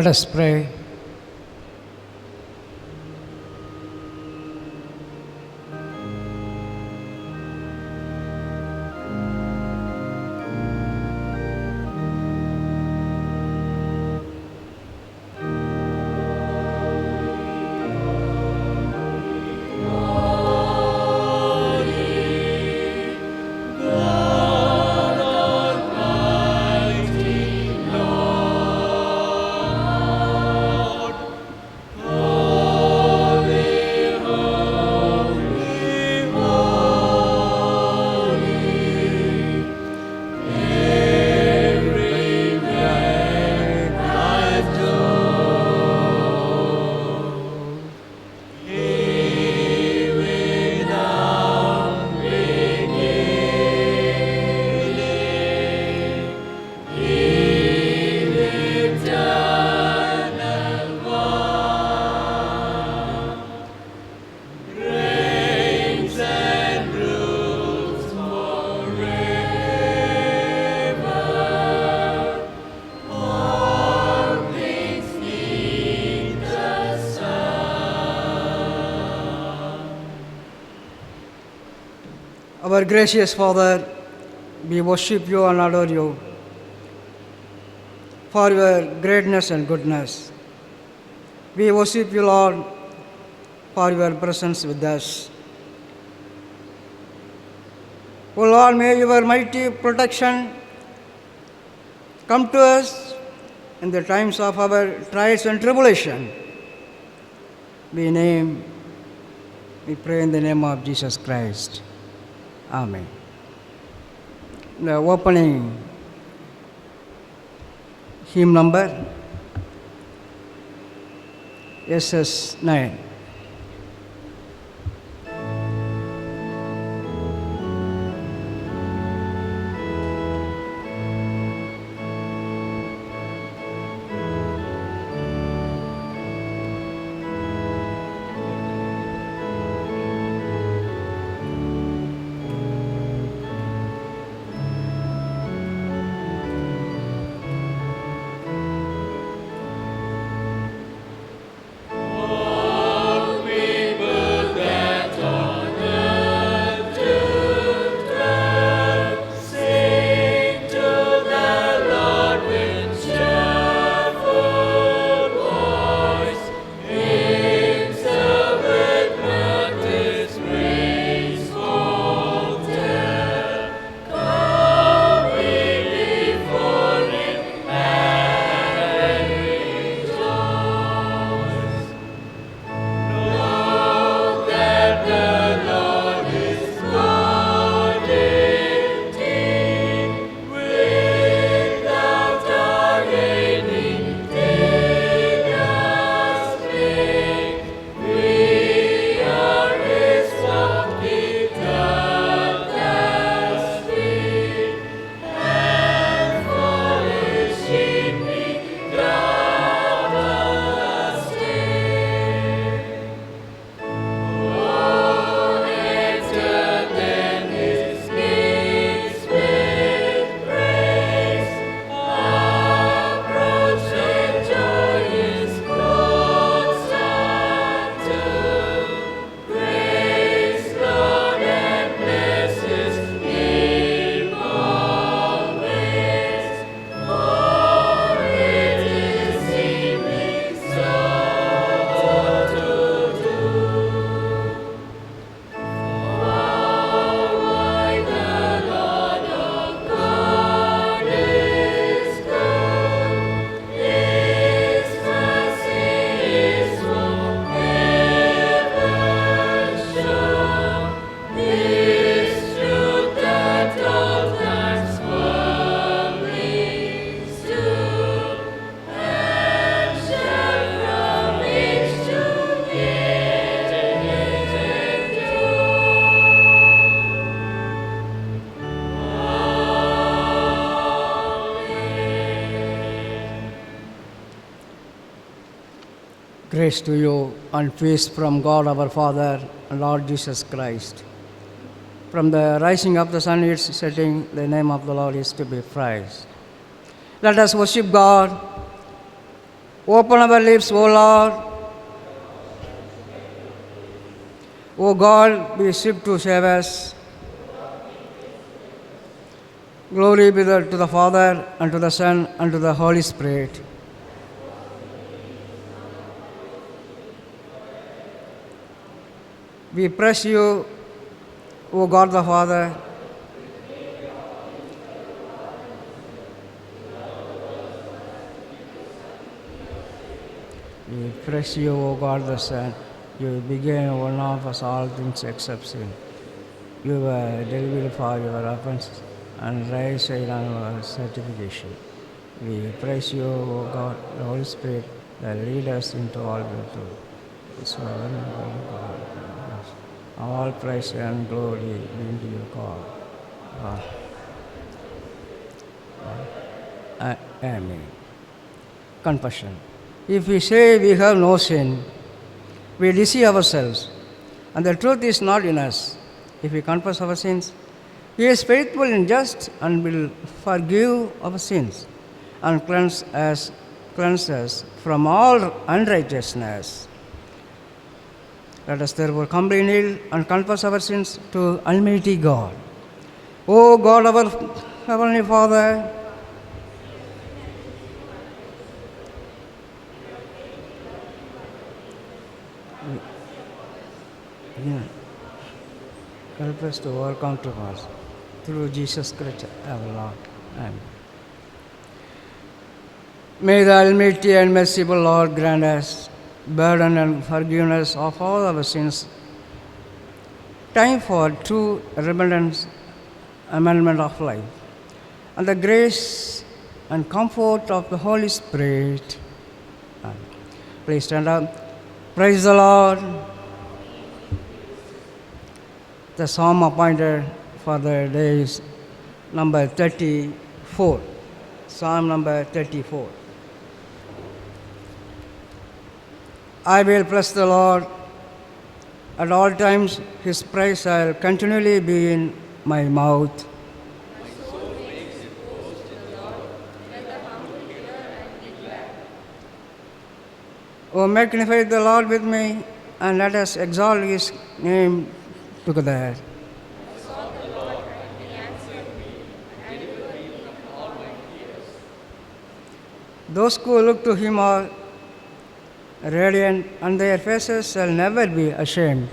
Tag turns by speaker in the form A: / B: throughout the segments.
A: Let us pray. Our gracious Father, we worship you and adore you for your greatness and goodness. We worship you, Lord, for your presence with us. O Lord, may your mighty protection come to us in the times of our trials and tribulation. We pray in the name of Jesus Christ. Amen. The opening hymn number SS 9. Grace to you and peace from God our Father and Lord Jesus Christ. From the rising of the sun to its setting, the name of the Lord is to be praised. Let us worship God Open our lips, O Lord. O God, be swift to save us. Glory be to the Father, and to the Son, and to the Holy Spirit. We praise you, O God the Father. We praise you, O God the Son. You began one of us all things except sin. You were delivered for your offense and raised in our certification. We praise you, O God, the Holy Spirit, that lead us into all truth. This one, all praise and glory be to you, God. Amen. Confession. If we say we have no sin, we deceive ourselves, and the truth is not in us. If we confess our sins, He is faithful and just and will forgive our sins and cleanse us from all unrighteousness. Let us therefore humbly kneel and confess our sins to Almighty God. O God, our Heavenly Father, help us to overcome troubles through Jesus Christ our Lord. Amen. May the Almighty and merciful Lord grant us pardon and forgiveness of all our sins, time for true repentance, amendment of life, and the grace and comfort of the Holy Spirit. Amen. Please stand up. Praise the Lord. The psalm appointed for the day is number 34. Psalm number 34. I will bless the Lord at all times. His praise shall continually be in my mouth. O magnify the Lord with me, and let us exalt His name together. Those who look to Him are radiant, and their faces shall never be ashamed.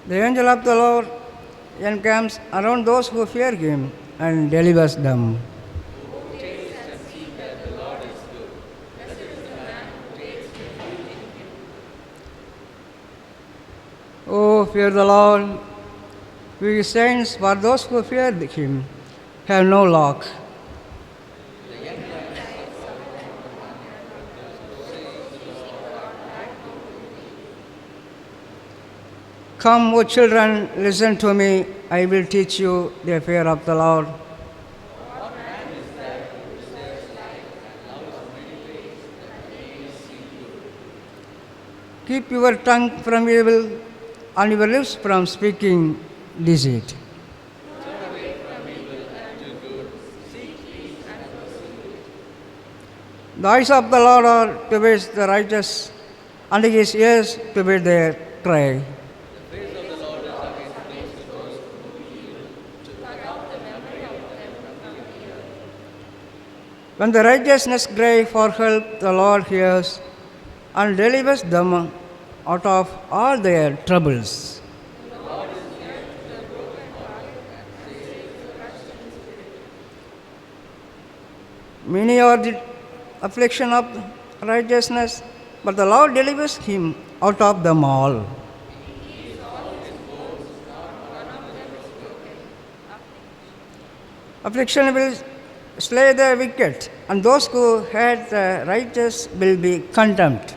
A: The angel of the Lord encamps around those who fear Him and delivers them. Oh, fear the Lord, we saints, for those who fear Him have no lack. Come, O children, listen to me. I will teach you the fear of the Lord. Keep your tongue from evil and your lips from speaking deceit. The eyes of the Lord are towards the righteous, and His ears toward their cry. When the righteousness cry for help, the Lord hears and delivers them out of all their troubles. Many are the affliction of righteousness, but the Lord delivers him out of them all. Affliction will slay the wicked, and those who hate the righteous will be condemned.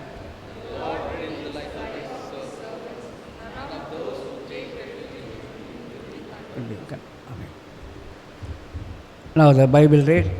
A: Now the Bible read.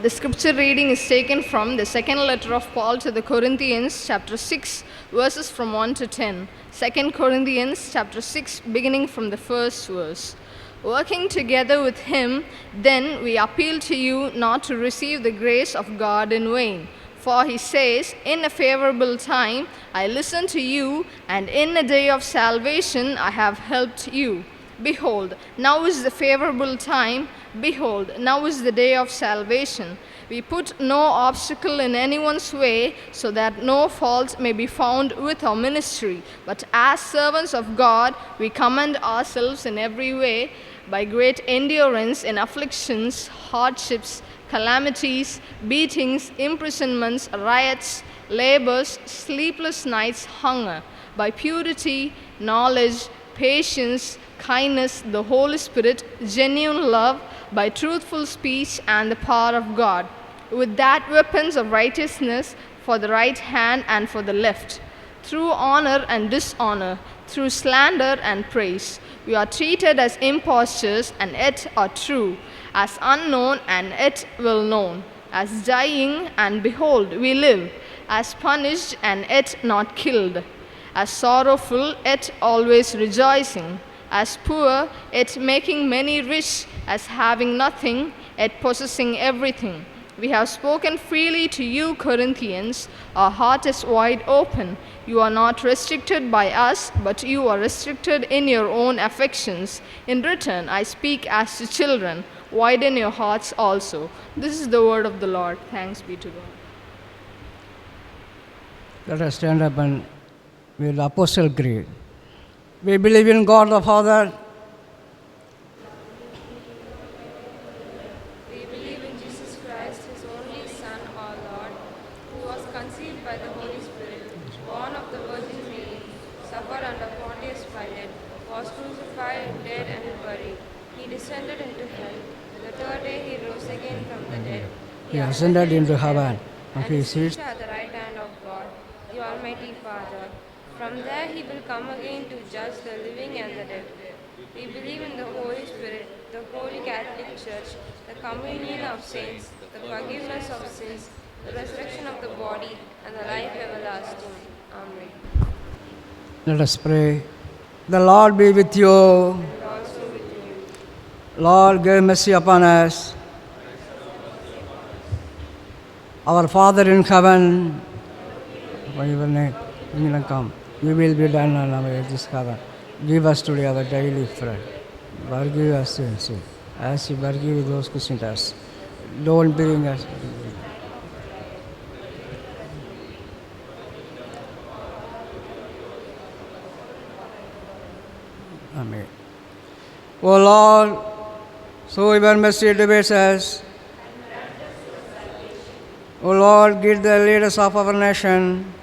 B: The scripture reading is taken from the second letter of Paul to the Corinthians, chapter 6, verses from 1 to 10. 2 Corinthians, chapter 6, beginning from the first verse. Working together with him, then we appeal to you not to receive the grace of God in vain. For he says, in a favorable time I listened to you, and in a day of salvation I have helped you. Behold, now is the favorable time. Behold, now is the day of salvation. We put no obstacle in anyone's way, so that no fault may be found with our ministry. But as servants of God, we commend ourselves in every way by great endurance in afflictions, hardships, calamities, beatings, imprisonments, riots, labors, sleepless nights, hunger, by purity, knowledge, patience, kindness, the Holy Spirit, genuine love, by truthful speech and the power of God, with that weapons of righteousness for the right hand and for the left, through honor and dishonor, through slander and praise. We are treated as impostors and yet are true, as unknown and yet well known, as dying and behold we live, as punished and yet not killed, as sorrowful yet always rejoicing, as poor yet making many rich, as having nothing yet possessing everything. We have spoken freely to you, Corinthians. Our heart is wide open. You are not restricted by us, but you are restricted in your own affections. In return, I speak as to children. Widen your hearts also. This is the word of the Lord. Thanks be to God.
A: Let us stand up and with the Apostle Creed. We believe in God the Father,
C: We believe in Jesus Christ, his only Son, our Lord, who was conceived by the Holy Spirit, born of the Virgin Mary, suffered under Pontius Pilate, was crucified, dead, and buried. He descended into hell. The third day he rose again from the dead.
A: He ascended into heaven, and he sits
C: at the right hand of God, the Almighty Father. From there he will come again to judge the living and the dead. We believe in the Holy Spirit, the Holy Catholic Church, the communion of saints, the forgiveness of sins, the resurrection of the body, and the life everlasting. Amen.
A: Let us pray. The Lord be with you.
C: And also with you.
A: Lord, give mercy upon us. Our Father in heaven, by your name, kingdom come. Your will be done on our earth as heaven. Give us today our daily bread. Forgive us sins, as we forgive those who sin us. Don't bring us. Amen. O Lord, show your mercy towards us. O Lord, guide the leaders of our nation.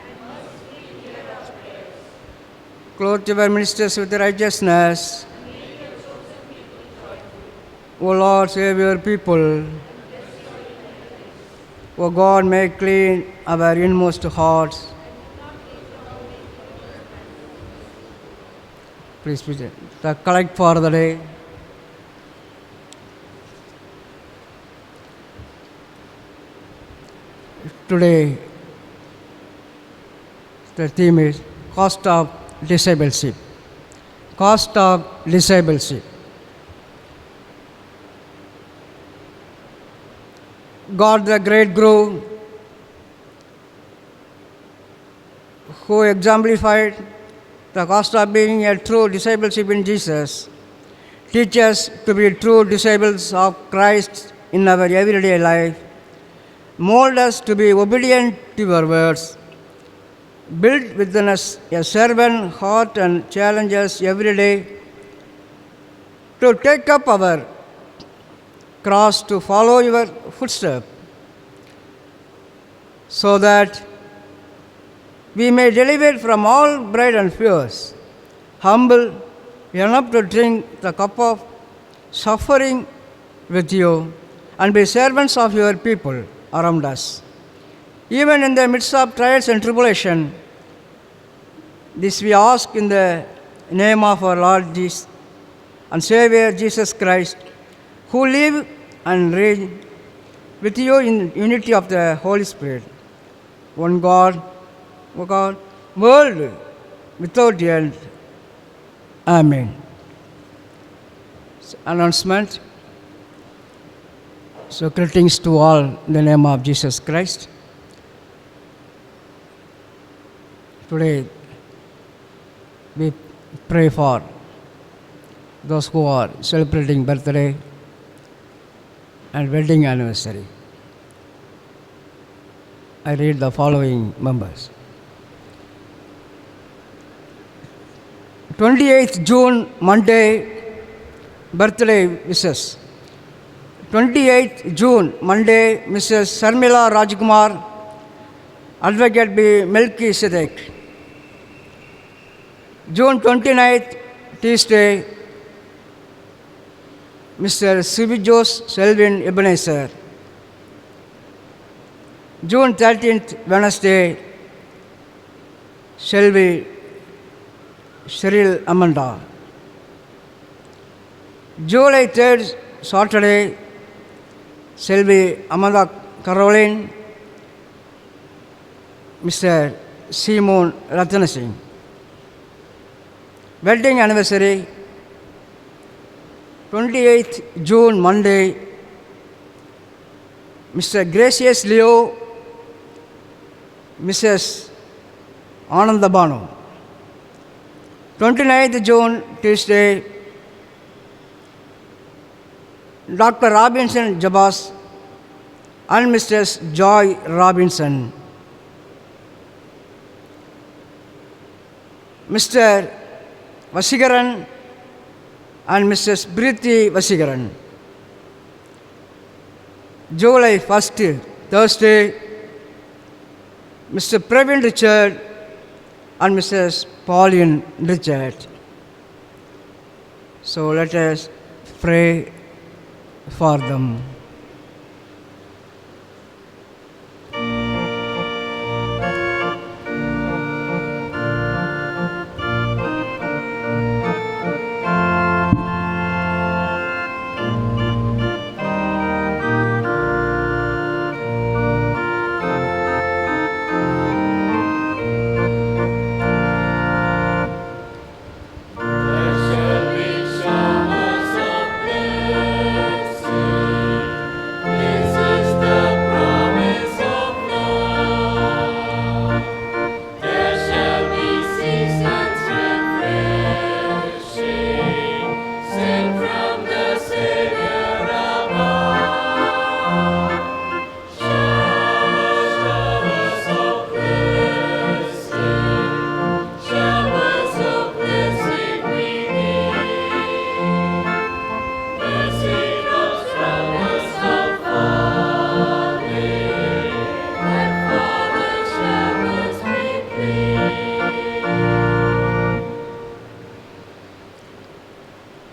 A: Clothe your ministers with righteousness. O Lord, save your people. O God, make clean our inmost hearts. Please be the collect for the day. Today, the theme is cost of discipleship. Cost of discipleship. God, the great Guru, who exemplified the cost of being a true discipleship in Jesus, teach us to be true disciples of Christ in our everyday life. Mold us to be obedient to your words. Build within us a servant heart and challenge us every day to take up our cross to follow your footsteps, so that we may deliver from all pride and fears, humble enough to drink the cup of suffering with you, and be servants of your people around us. Even in the midst of trials and tribulation, this we ask in the name of our Lord Jesus and Savior Jesus Christ, who live and reign with you in unity of the Holy Spirit, one God, O God, world without end. Amen. announcement. So greetings to all in the name of Jesus Christ. Today we pray for those who are celebrating birthday and wedding anniversary. I read the following members. 28th June, Monday, birthday wishes. 28th June, Monday, Mrs. Sarmila Rajkumar, Advocate B. Melchizedek. June 29th, Tuesday, Mr. Sivijos Selvin Ebenezer. June 13th, Wednesday, Shelby Cheryl Amanda. July 3rd, Saturday, Shelby Amanda Caroline, Mr. Simon Ratana Singh. Wedding anniversary, 28th June, Monday, Mr. Gracious Leo, Mrs. Ananda Banu. 29th June, Tuesday, Dr. Robinson Jabas and Mrs. Joy Robinson. Mr. Vasigaran and Mrs. Priti Vasigaran. July 1st, Thursday, Mr. Pravin Richard and Mrs. Pauline Richard. So let us pray for them.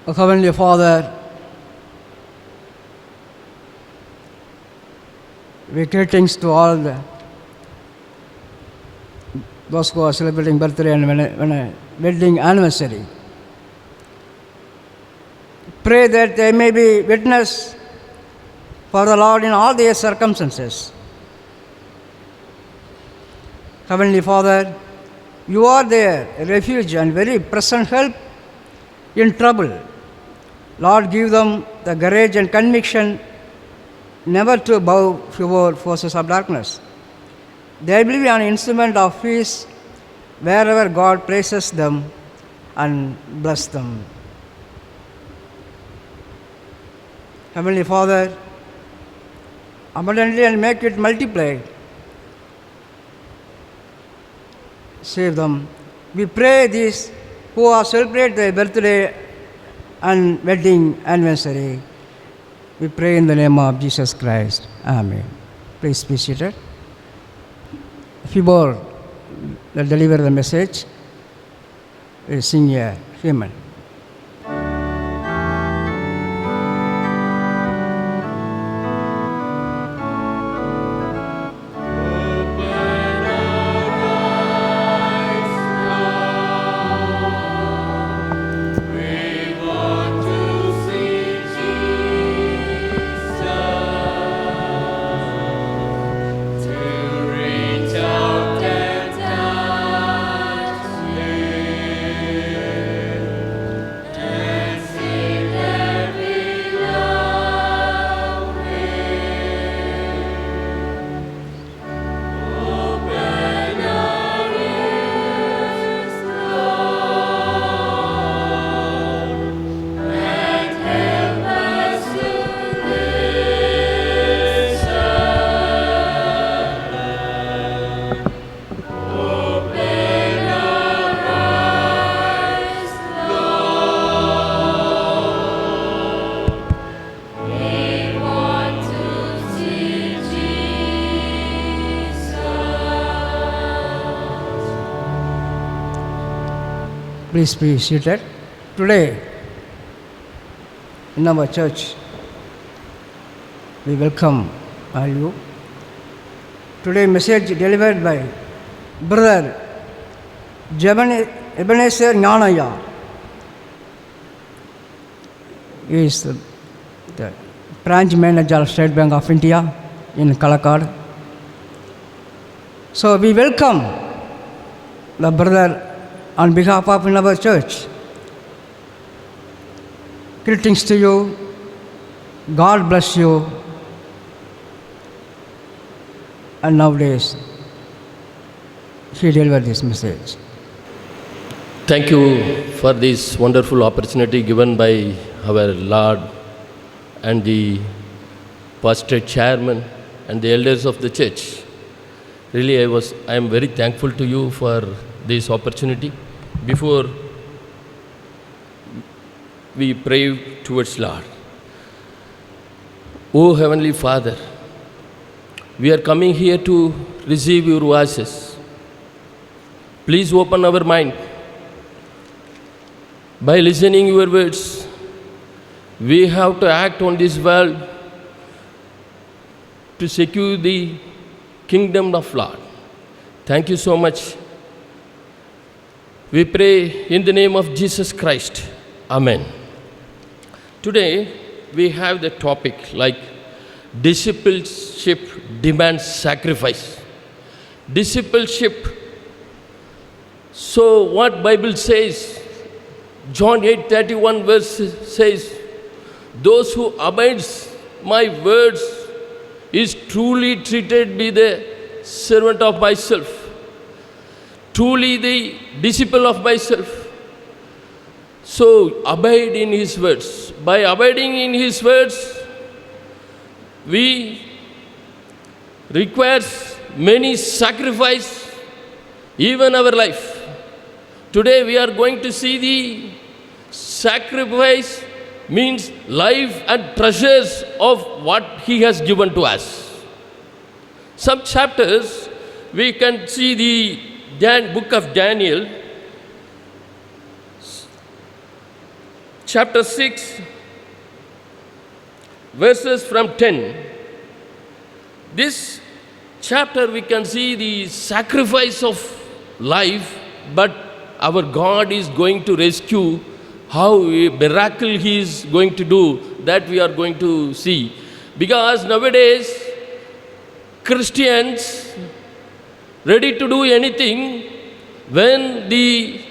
A: O Heavenly Father, we greetings to all those who are celebrating birthday and wedding anniversary. Pray that they may be witness for the Lord in all their circumstances. Heavenly Father, you are their refuge and very present help in trouble. Lord, give them the courage and conviction never to bow before forces of darkness. They will be an instrument of peace wherever God places them and bless them. Heavenly Father, abundantly and make it multiply. Save them. We pray these who are celebrate their birthday and wedding anniversary. We pray in the name of Jesus Christ. Amen. Please be seated. Fibor will deliver the message. We'll sing a hymn. Please be seated. Today, in our church, we welcome all you. Today, message delivered by Brother Ebenezer Nyanaya. He is the branch manager of State Bank of India in Calakkad. So we welcome the brother on behalf of our church. Greetings to you. God bless you. And nowadays, he delivered this message.
D: Thank you for this wonderful opportunity given by our Lord and the pastorate chairman and the elders of the church. Really, I am very thankful to you for this opportunity. Before we pray towards Lord, O Heavenly Father, we are coming here to receive your voices. Please open our mind. By listening your words, we have to act on this world to secure the kingdom of Lord. Thank you so much. We pray in the name of Jesus Christ. Amen. Today, we have the topic like discipleship demands sacrifice. Discipleship. So what Bible says, John 8:31 verse says, those who abides my words is truly treated be the servant of myself. Truly the disciple of myself. So abide in his words. By abiding in his words, we requires many sacrifice, even our life. Today we are going to see the sacrifice means life and treasures of what he has given to us. Some chapters we can see the book of Daniel, chapter 6, verses from 10. This chapter we can see the sacrifice of life, but our God is going to rescue. How a miracle he is going to do, that we are going to see. Because nowadays, Christians ready to do anything when the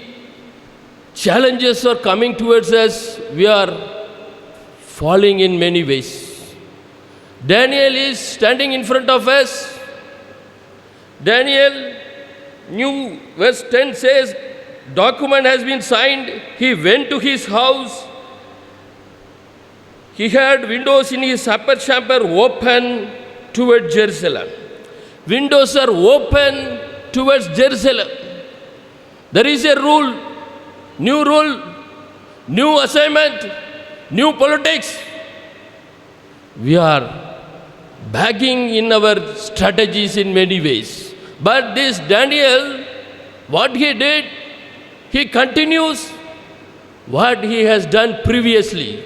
D: challenges are coming towards us, we are falling in many ways. Daniel is standing in front of us. Daniel knew, verse 10 says, document has been signed. He went to his house. He had windows in his upper chamber open toward Jerusalem. Windows are open towards Jerusalem. There is a rule, new assignment, new politics. We are bagging in our strategies in many ways. But this Daniel, what he did, he continues what he has done previously.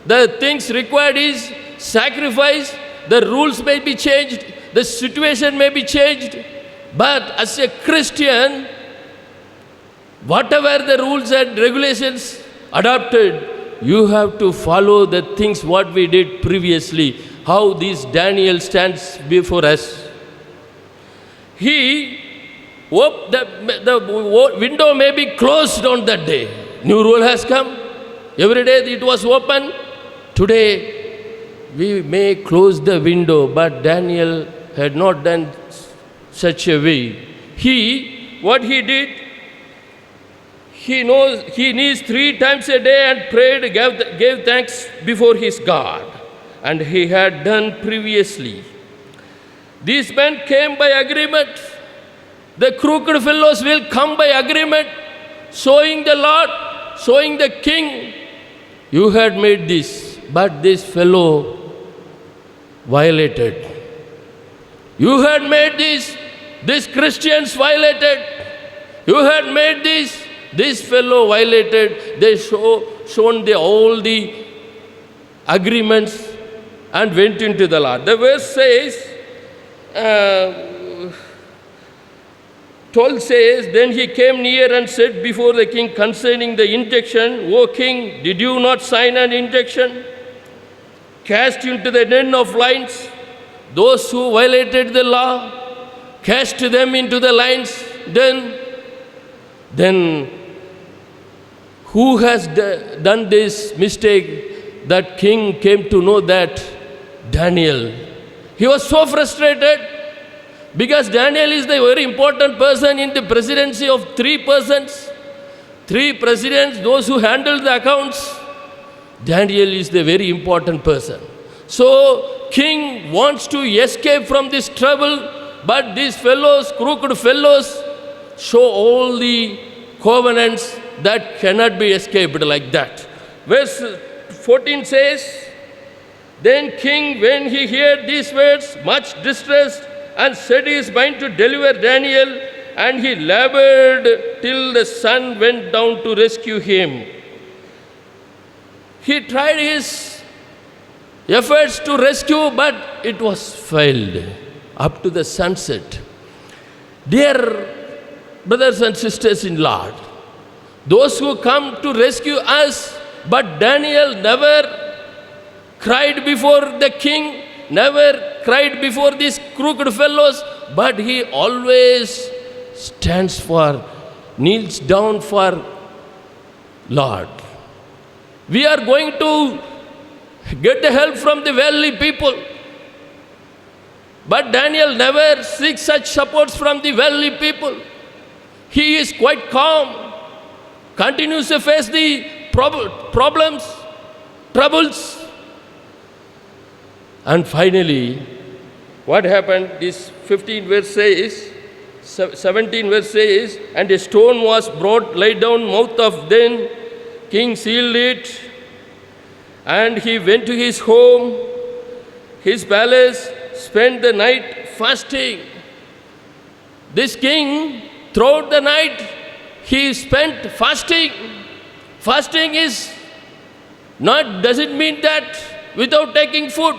D: The things required is sacrifice. The rules may be changed. The situation may be changed. But as a Christian, whatever the rules and regulations adopted, you have to follow the things what we did previously. How this Daniel stands before us. The window may be closed on that day. New rule has come. Every day it was open. Today we may close the window, but Daniel had not done such a way. What he did, he knows he needs 3 times a day and prayed, gave thanks before his God. And he had done previously. These men came by agreement. The crooked fellows will come by agreement, showing the Lord, showing the king, you had made this, but this fellow violated. You had made this Christians violated. You had made this this fellow violated, they shown all the agreements and went into the Lord. The verse says, 12 says, then he came near and said before the king concerning the injunction, O king, did you not sign an injunction? Cast into the den of lions those who violated the law, cast them into the lions. Then who has done this mistake? That king came to know that Daniel. He was so frustrated because Daniel is the very important person in the presidency of three persons. Three presidents, those who handle the accounts. Daniel is the very important person. So king wants to escape from this trouble, but these fellows, crooked fellows, show all the covenants that cannot be escaped like that. Verse 14 says, then king, when he heard these words, much distressed, and set his mind to deliver Daniel, and he labored till the sun went down to rescue him. He tried his efforts to rescue, but it was failed up to the sunset. Dear brothers and sisters in Lord, those who come to rescue us, but Daniel never cried before the king, never cried before these crooked fellows, but he always kneels down for Lord. We are going to get the help from the wealthy people, but Daniel never seeks such supports from the wealthy people. He is quite calm, continues to face the problems, troubles. And finally, what happened? This 17 verse says, and a stone was brought, laid down mouth of den. King sealed it, and he went to his home, his palace, spent the night fasting. This king, throughout the night, he spent fasting. Fasting doesn't mean that without taking food.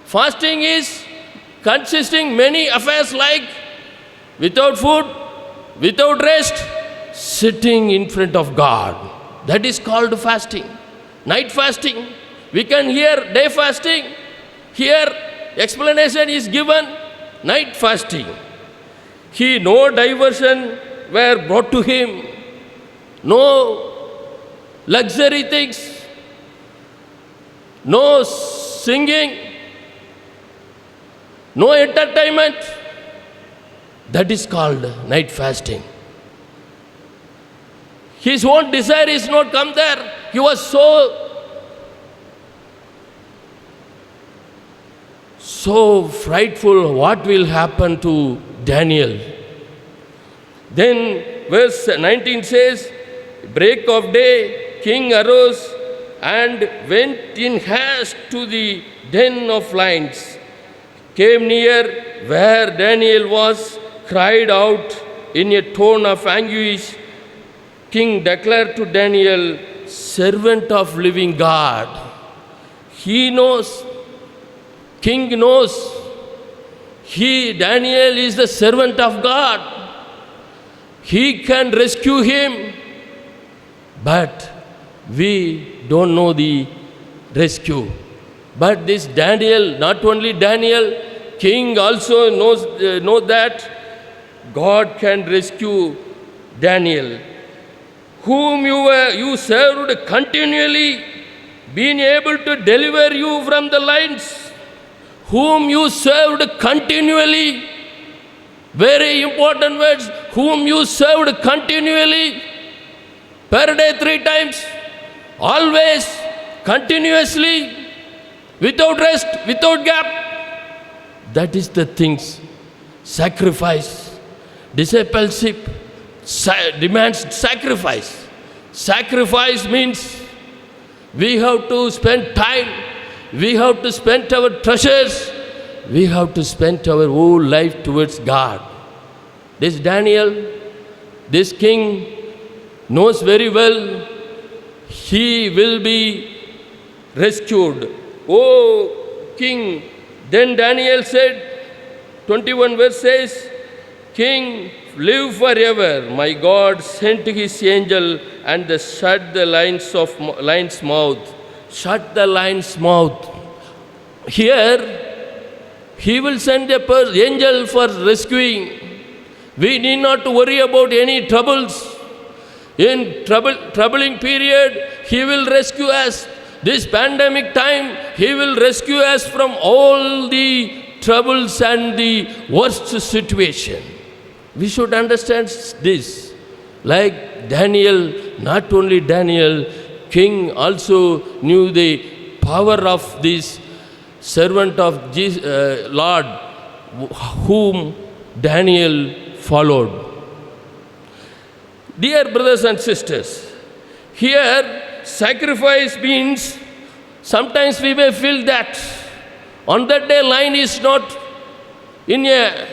D: Fasting is consisting many affairs like without food, without rest, sitting in front of God. That is called fasting. Night fasting. We can hear day fasting. Here explanation is given, night fasting. No diversion were brought to him. No luxury things. No singing. No entertainment. That is called night fasting. His own desire is not come there. He was so frightful what will happen to Daniel. Then verse 19 says, break of day, king arose and went in haste to the den of lions, came near where Daniel was, cried out in a tone of anguish. King declared to Daniel, servant of living God. He knows, king knows, Daniel is the servant of God. He can rescue him, but we don't know the rescue. But this Daniel, not only Daniel, king also knows that God can rescue Daniel, whom you served continually, being able to deliver you from the lions. Whom you served continually. Very important words. Whom you served continually. Per day 3 times. Always, continuously, without rest, without gap. That is the things. Sacrifice. Discipleship demands sacrifice. Sacrifice means we have to spend time, we have to spend our treasures, we have to spend our whole life towards God. This Daniel, this king, knows very well he will be rescued. O king, then Daniel said, 21 verse says, King, live forever. My God sent his angel and they shut the lion's mouth. Shut the lion's mouth. Here, he will send a angel for rescuing. We need not to worry about any troubles. In troubling period, he will rescue us. This pandemic time, he will rescue us from all the troubles and the worst situation. We should understand this. Like Daniel, not only Daniel, king also knew the power of this servant of Lord whom Daniel followed. Dear brothers and sisters, here sacrifice means sometimes we may feel that on that day lion is not in a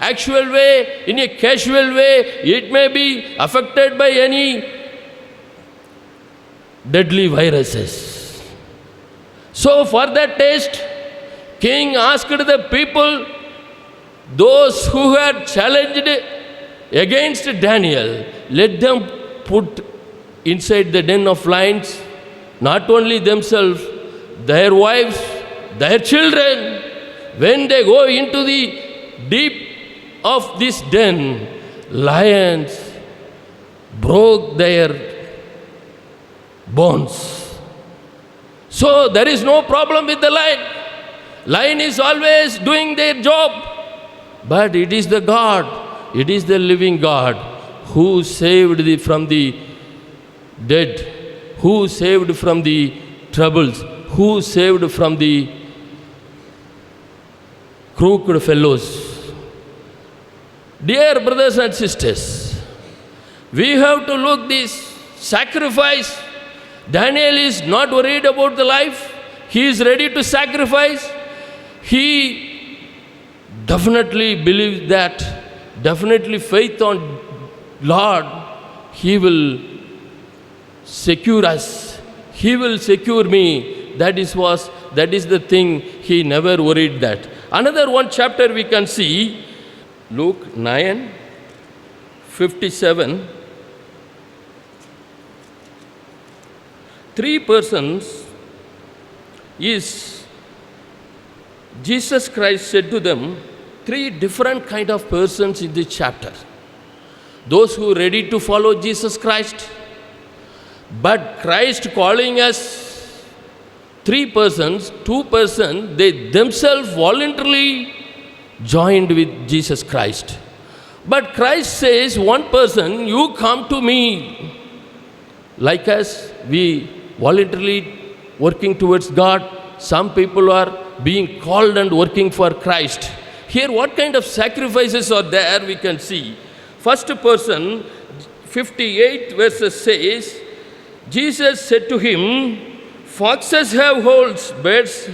D: actual way, in a casual way, it may be affected by any deadly viruses. So for that test, king asked the people, those who had challenged against Daniel, let them put inside the den of lions, not only themselves, their wives, their children. When they go into the deep of this den, lions broke their bones. So there is no problem with the lion. Lion is always doing their job. But it is the God, it is the living God who saved thee from the dead, who saved from the troubles, who saved from the crooked fellows. Dear brothers and sisters, we have to look this sacrifice. Daniel is not worried about the life. He is ready to sacrifice. He definitely believes that, definitely faith on Lord, He will secure us. He will secure me. That is the thing. He never worried that. Another one chapter we can see, Luke 9:57. 3 persons is Jesus Christ said to them, 3 different kind of persons in this chapter. Those who are ready to follow Jesus Christ, but Christ calling us 3 persons, 2 persons, they themselves voluntarily joined with Jesus Christ. But Christ says, 1 person, you come to me. Like us, we voluntarily working towards God. Some people are being called and working for Christ. Here, what kind of sacrifices are there, we can see. First person, 58 verses says, Jesus said to him, foxes have holes, birds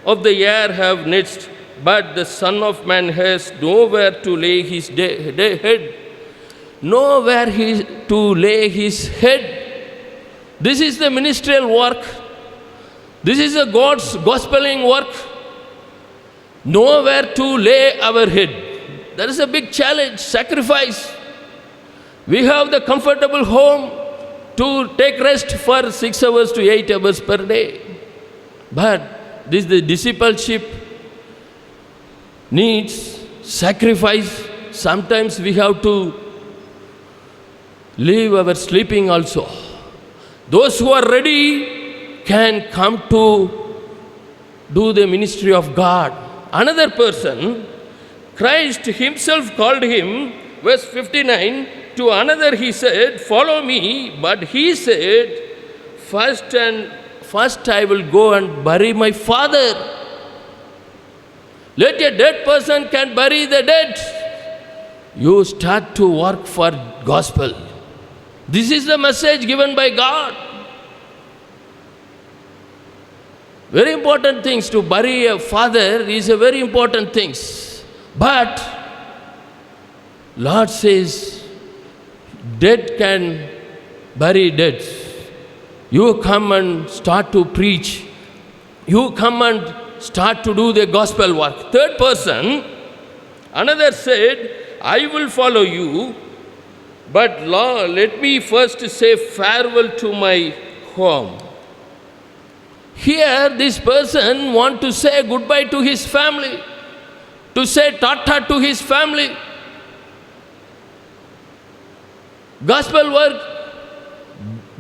D: of the air have nests, but the Son of Man has nowhere to lay his head. Nowhere to lay his head. This is the ministerial work. This is the God's gospeling work. Nowhere to lay our head. There is a big challenge, sacrifice. We have the comfortable home to take rest for 6 hours to 8 hours per day. But this the discipleship needs sacrifice. Sometimes we have to leave our sleeping also. Those who are ready can come to do the ministry of God. Another person, Christ himself called him, verse 59, to another he said, follow me. But he said, first I will go and bury my father. Let a dead person can bury the dead. You start to work for gospel. This is the message given by God. Very important things. To bury a father is a very important thing. But Lord says, dead can bury dead. You come and start to preach. You come and start to do the gospel work. Third person, another said, I will follow you, but let me first say farewell to my home. Here, this person want to say goodbye to his family, to say tata to his family. Gospel work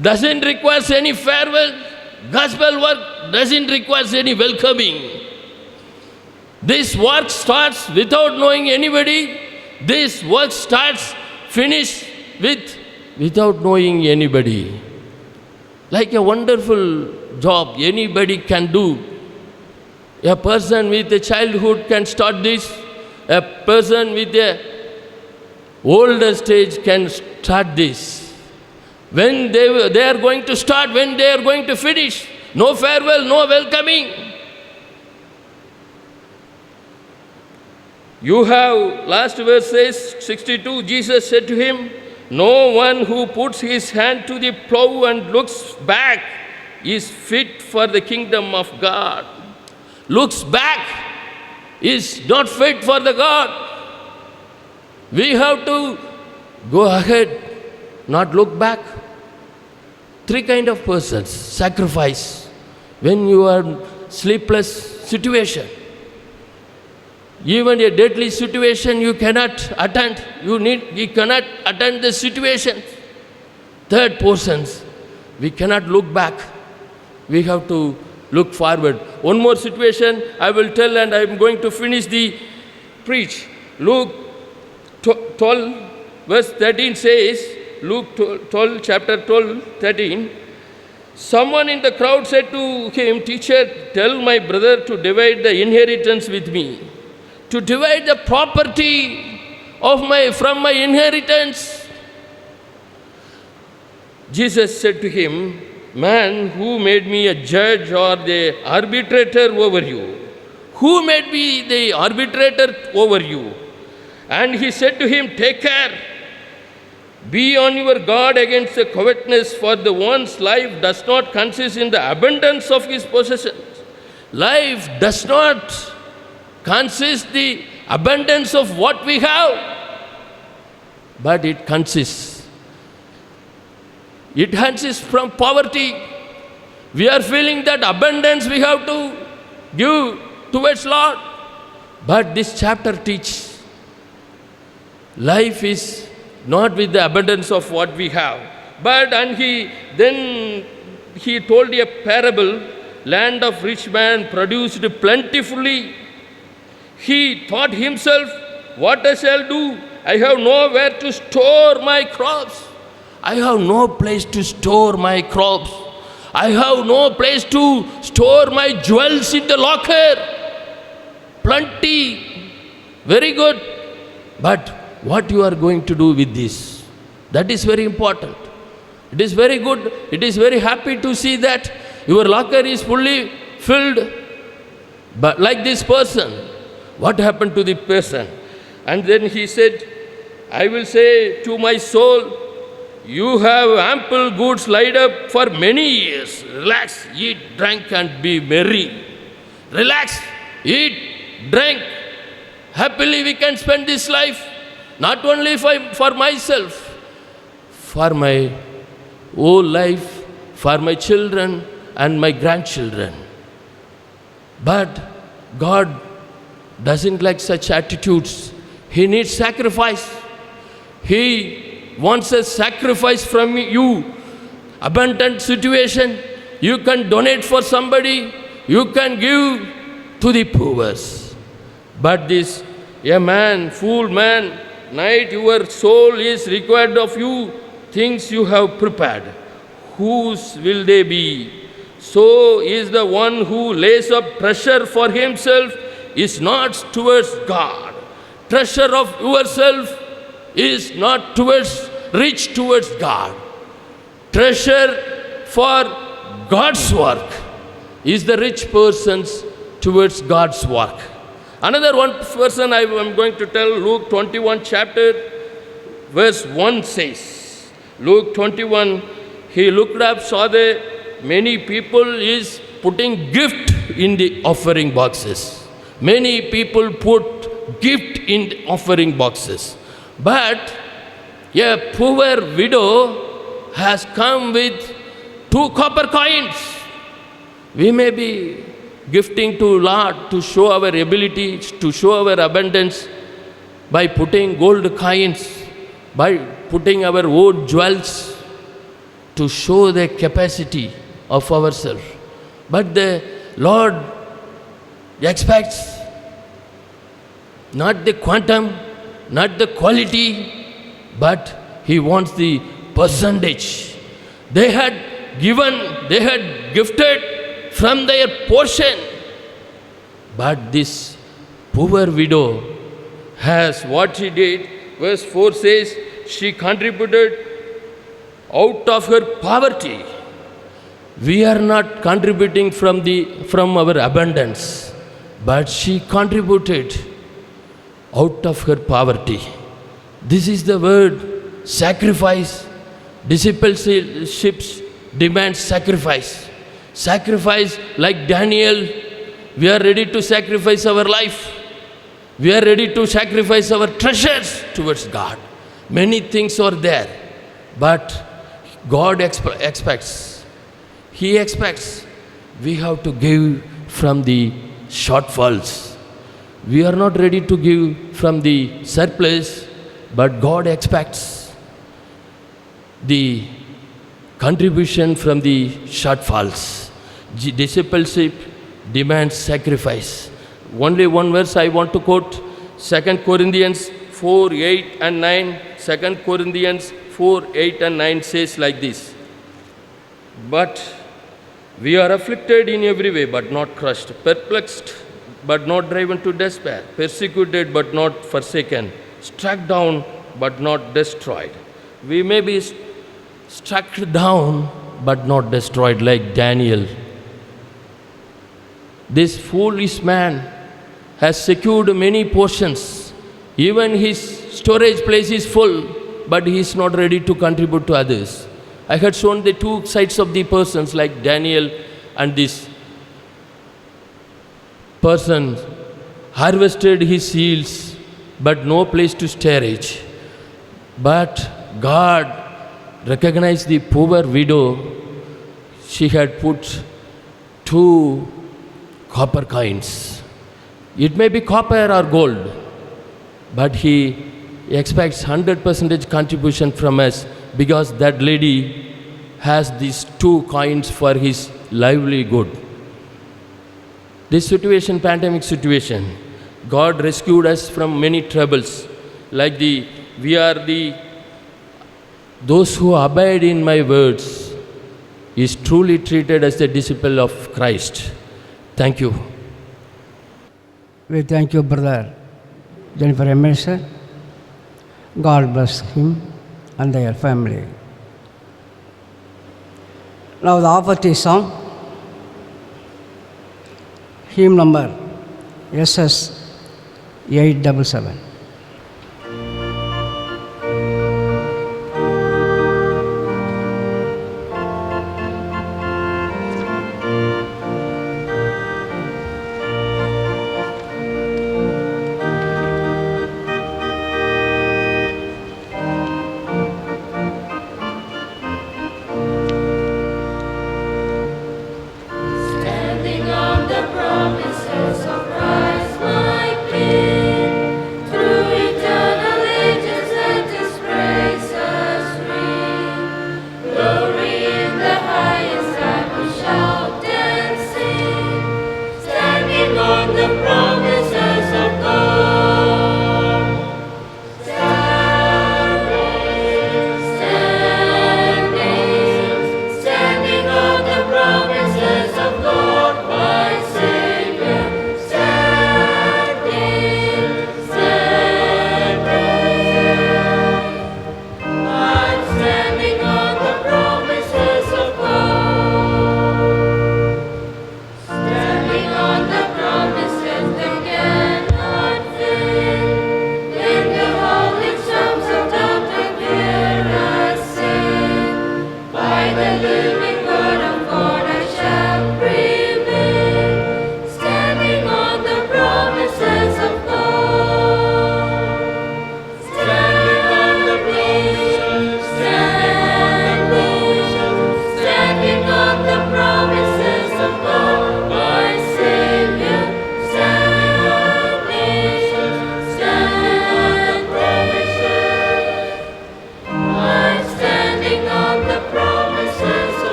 D: doesn't require any farewell. Gospel work doesn't require any welcoming. This work starts without knowing anybody. This work starts, finish without knowing anybody. Like a wonderful job anybody can do. A person with a childhood can start this. A person with a older stage can start this. When they are going to start, when they are going to finish. No farewell, no welcoming. You have, last verse says, 62, Jesus said to him, no one who puts his hand to the plow and looks back is fit for the kingdom of God. Looks back is not fit for the God. We have to go ahead, not look back. Three kind of persons. Sacrifice. When you are sleepless situation, even a deadly situation you cannot attend. You cannot attend the situation. Third persons, we cannot look back. We have to look forward. One more situation I will tell, and I am going to finish the preach. Luke 12 verse 13 says, Luke 12, chapter 12, 13. Someone in the crowd said to him, Teacher, tell my brother to divide the inheritance with me. To divide the property from my inheritance. Jesus said to him, Man, who made me a judge or the arbitrator over you? Who made me the arbitrator over you? And he said to him, Take care. Be on your guard against the covetousness, for the one's life does not consist in the abundance of his possessions. Life does not consist the abundance of what we have, but it consists from poverty. We are feeling that abundance we have to give towards Lord. But this chapter teaches life is not with the abundance of what we have. Then he told a parable, land of rich man produced plentifully. He thought himself, what I shall do? I have nowhere to store my crops. I have no place to store my crops. I have no place to store my jewels in the locker. Plenty. Very good. But what you are going to do with this? That is very important. It is very good. It is very happy to see that your locker is fully filled. But like this person, what happened to the person? And then he said, I will say to my soul, you have ample goods laid up for many years. Relax, eat, drink, and be merry. Relax, eat, drink. Happily we can spend this life. Not only for myself, for my whole life, for my children and my grandchildren. But God doesn't like such attitudes. He needs sacrifice. He wants a sacrifice from you. Abundant situation. You can donate for somebody. You can give to the poor. But this, a man, fool man, night your soul is required of you, things you have prepared. Whose will they be? So is the one who lays up treasure for himself is not towards God. Treasure of yourself is not rich towards God. Treasure for God's work is the rich person's towards God's work. Another one person I am going to tell, Luke 21 chapter, verse 1 says, Luke 21 he looked up, saw the many people is putting gift in the offering boxes. Many people put gift in the offering boxes. But a poor widow has come with 2 copper coins. We may be gifting to Lord to show our ability, to show our abundance by putting gold coins, by putting our own jewels to show the capacity of ourselves. But the Lord expects not the quantum, not the quality, but He wants the percentage. They had gifted from their portion. But this poor widow has what she did. Verse 4 says, she contributed out of her poverty. We are not contributing from our abundance, but she contributed out of her poverty. This is the word sacrifice. Discipleship demands sacrifice. Sacrifice, like Daniel, we are ready to sacrifice our life. We are ready to sacrifice our treasures towards God. Many things are there, but God expects. He expects we have to give from the shortfalls. We are not ready to give from the surplus, but God expects the contribution from the shortfalls. Discipleship demands sacrifice. Only one verse I want to quote, 2 Corinthians 4, 8 and 9. 2 Corinthians 4, 8 and 9 says like this. But we are afflicted in every way, but not crushed, perplexed, but not driven to despair, persecuted, but not forsaken, struck down, but not destroyed. We may be struck down, but not destroyed, like Daniel. This foolish man has secured many portions. Even his storage place is full, but he is not ready to contribute to others. I had shown the 2 sides of the persons, like Daniel and this person harvested his yields, but no place to storage. But God recognized the poor widow. She had put 2 copper coins. It may be copper or gold, but He expects 100% contribution from us, because that lady has these 2 coins for his livelihood. This situation, pandemic situation, God rescued us from many troubles. Like those who abide in my words is truly treated as the disciple of Christ. Thank you.
A: We thank you, Brother Jennifer Emerson. God bless him and their family. Now the offertory song, hymn number SS 877.
E: Standing on the promises of Christ, my King, through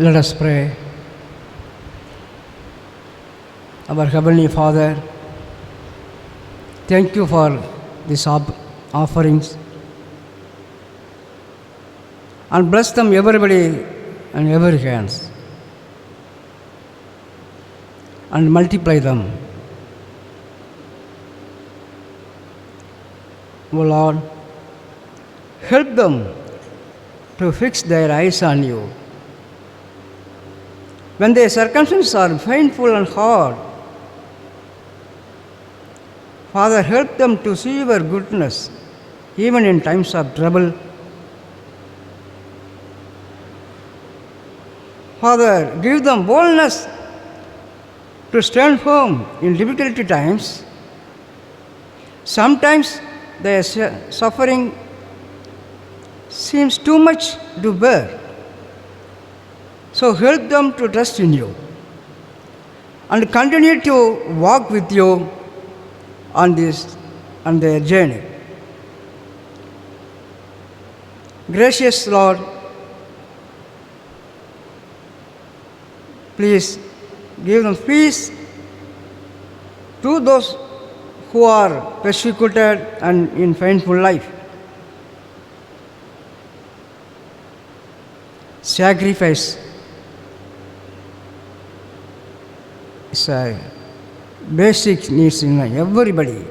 A: Let us pray. Our Heavenly Father, thank you for these offerings, and bless them everybody and every hands, and multiply them. O Lord, help them to fix their eyes on you. When their circumstances are painful and hard, Father, help them to see your goodness even in times of trouble. Father, give them boldness to stand firm in difficulty times. Sometimes their suffering seems too much to bear. So help them to trust in you and continue to walk with you on their journey. Gracious Lord, please give them peace to those who are persecuted and in painful life. Sacrifice is a basic needs in everybody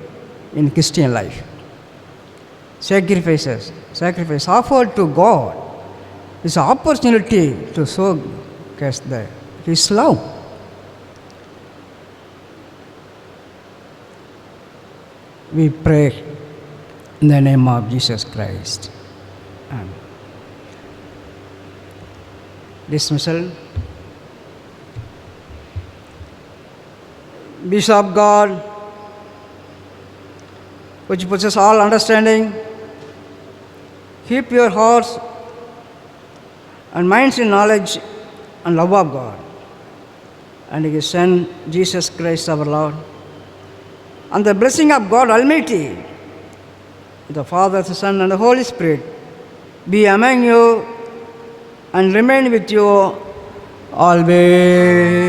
A: in Christian life. Sacrifice offered to God is an opportunity to show His love. We pray in the name of Jesus Christ. Amen. Dismissal. Peace of God, which possesses all understanding, keep your hearts and minds in knowledge and love of God and His Son, Jesus Christ our Lord. And the blessing of God Almighty, the Father, the Son, and the Holy Spirit be among you and remain with you always.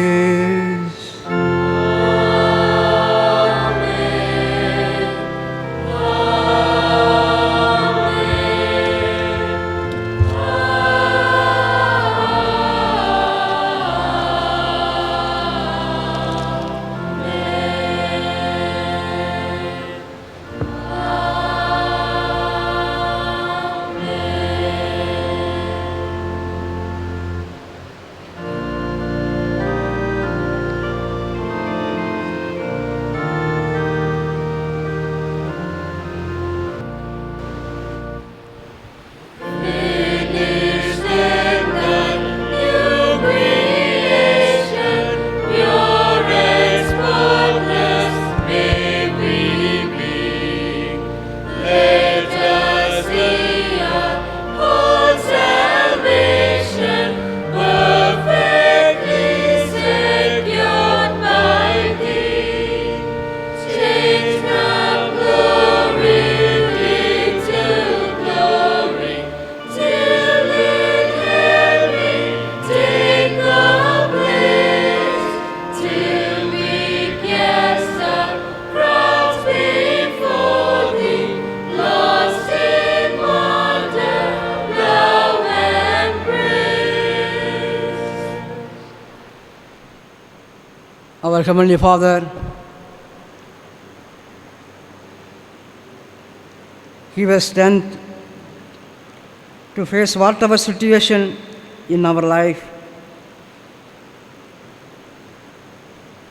A: Our Heavenly Father, give us strength to face whatever situation in our life.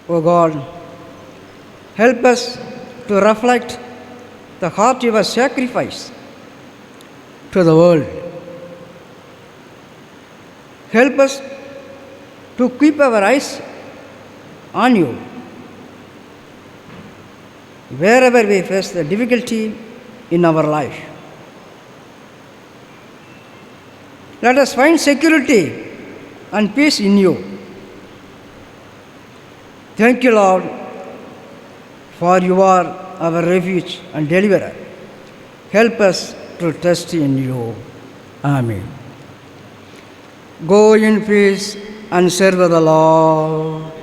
A: O God, help us to reflect the heart of your sacrifice to the world. Help us to keep our eyes on you wherever we face the difficulty in our life. Let us find security and peace in you. Thank you, Lord, for you are our refuge and deliverer. Help us to trust in you. Amen. Go in peace. and serve the Lord.